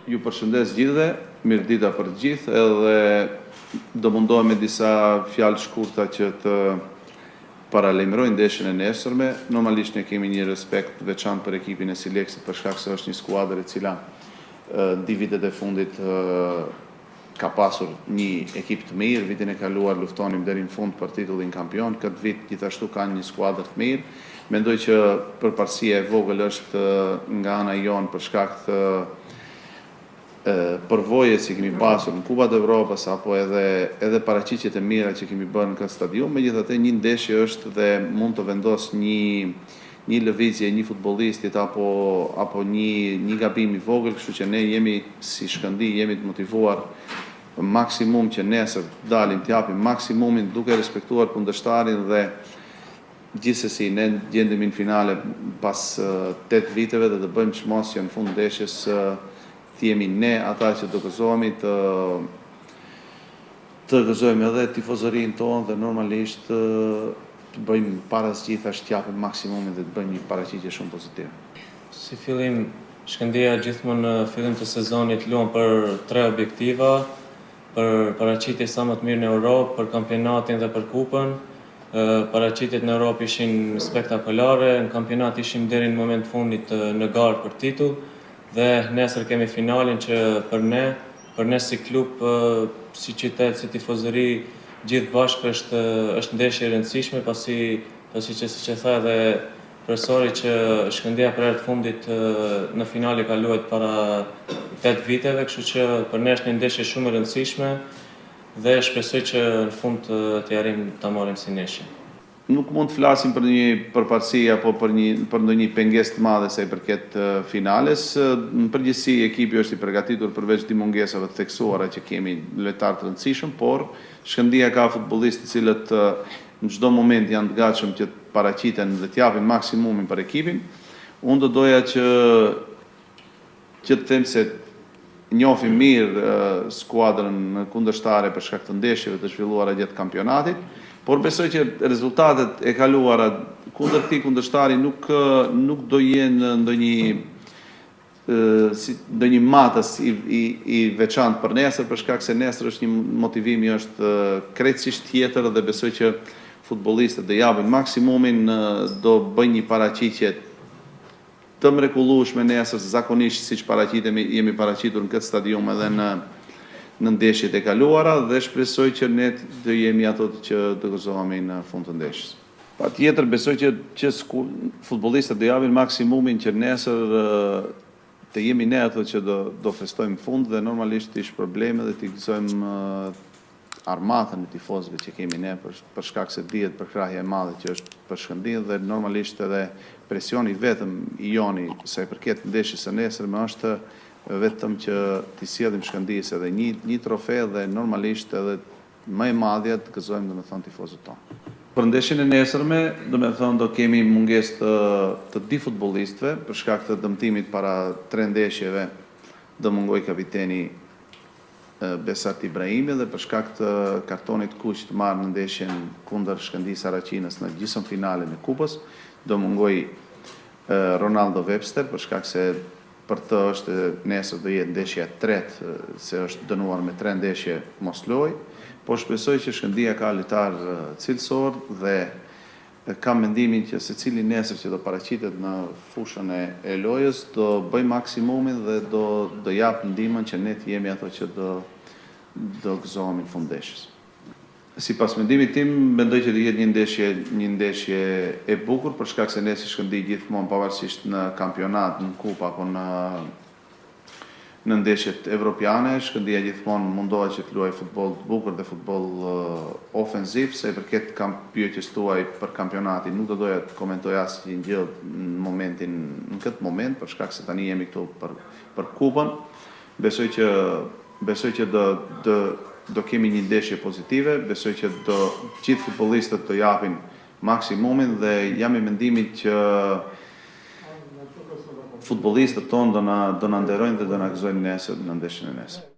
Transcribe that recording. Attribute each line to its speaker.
Speaker 1: Ju përshëndes gjithëve, mirë dita për gjithë, edhe do mundohem me disa fjalë shkurta që të paralajmërojnë ndeshjen e nesërme. Normalisht ne kemi një respekt veçantë për ekipin e Sileksit për shkak se është një skuadër e cila di vitet e fundit ka pasur një ekip të mirë, vitin e kaluar luftonim deri në fund për titullin kampion, këtë vit gjithashtu kanë një skuadër të mirë. Mendoj që përparësia e vogël është nga ana jonë për shkak të përvojës që kemi pasur në Kupat e Evropës apo edhe paraqitjet e mira që kemi bërë në këtë stadium, megjithatë një ndeshje është dhe mund të vendos një lëvizje, një futbollistit apo një gabim i vogël, kështu që ne jemi si Shkëndij jemi të motivuar maksimum që nesër dalim të japim maksimumin duke respektuar kundërshtarin dhe gjithsesi ne gjendemi në finale pas 8 viteve dhe të bëjmë çmos që në fund ndeshjes të jemi ne ata që do gëzohemi të gëzojmë edhe tifozërinë tonë dhe normalisht të bëjmë para së gjitha të japim maksimumin dhe të bëjmë një paraqitje shumë pozitive.
Speaker 2: Si fillim, Shkëndija gjithmonë në fillim të sezonit luan për 3 objektiva, për paraqitje sa më të mirë në Europë, për kampionatin dhe për kupën. Paraqitjet në Europë ishin spektakolare, në kampionat ishim deri në moment fundit në garë për titull, dhe nesër kemi finalin që për ne si klub, si qytet, si tifozëri, gjithë bashkë është ndeshje e rëndësishme, pasi që si që tha edhe profesori që Shkëndija për herë të fundit në finale ka luajtur para 8 viteve, kështu që për ne është një ndeshje shumë e rëndësishme dhe shpresoj që në fund të arrijmë ta marrim si ndeshje.
Speaker 1: Nuk mund të flasim për një përparësi apo për ndonjë pengesë të madhe sa i përket finales. Në përgjithësi ekipi është i përgatitur përveç di mungesave të theksuara që kemi lojtar të rëndësishëm, por Shkëndija ka futbollistë të cilët në çdo moment janë të gatshëm që të paraqiten dhe të japin maksimumin për ekipin. Unë do doja që të them se njohim mirë skuadrën kundërshtare për shkak të ndeshjeve të zhvilluara gjatë kampionatit, por besoj që rezultatet e kaluara kundër këtij kundërshtari nuk do jenë ndonjë matës i veçantë për nesër, për shkak se nesër është një motivimi është krejtësisht tjetër dhe besoj që futbollistët do japin maksimumin, do bëjnë një paraqitje të mrekullueshme nesër, zakonisht siç jemi paraqitur në këtë stadium edhe në ndeshjet e kaluara dhe shpresoj që ne të jemi ato që të gëzohemi në fund të ndeshjes. Patjetër besoj që futbollistët do japin maksimumin që nesër të jemi ne ato që do festojmë fund dhe normalisht ish probleme dhe të gëzojmë armatën e tifozëve që kemi ne për shkak se dihet përkrahja e madhe që është për Shkëndijën dhe normalisht edhe presioni vetëm i joni sa i përket ndeshjes së nesërme është vetëm që t'i sjellim Shkëndijës edhe një trofe dhe normalisht edhe më e madhja të gëzojmë domethënë tifozët tonë. Për ndeshjen e nesërme, domethënë do kemi mungesë të di futbollistëve për shkak të dëmtimit para 3 ndeshjeve do mungoj kapiteni Besart Ibrahimi dhe për shkak të kartonit kuq të marrë në ndeshjen kundër Shkëndijës Saraqinës në gjysmëfinalen e kupës, do mungoj Ronaldo Webster për shkak se për të është nesër do jetë ndeshja e tretë se është dënuar me 3 ndeshje mos lojë, por shpresoj që Shkëndija ka lojtar cilësor dhe kam mendimin që secili nesër që do paraqitet në fushën e lojës do bëj maksimumin dhe do jap ndihmën që ne të jemi ato që do gëzohemi në fund ndeshjes. Sipas mendimit tim, mendoj që do jetë një ndeshje e bukur për shkak se ne si Shkëndij gjithmonë pavarësisht në kampionat, në kupë apo në ndeshjet evropiane, Shkëndija gjithmonë mundohet që të luajë futboll të bukur dhe futboll ofensiv, sa i përket pyetjes tuaj për kampionatin, nuk do doja të komentoj asnjë gjë në këtë moment, për shkak se tani jemi këtu për kupën. Besoj që do kemi një ndeshje pozitive, besoj që gjithë futbollistët do japin maksimumin dhe jam i mendimit që futbollistët tonë do na nderojnë dhe do na gëzojnë nesër në ndeshjen e nesër.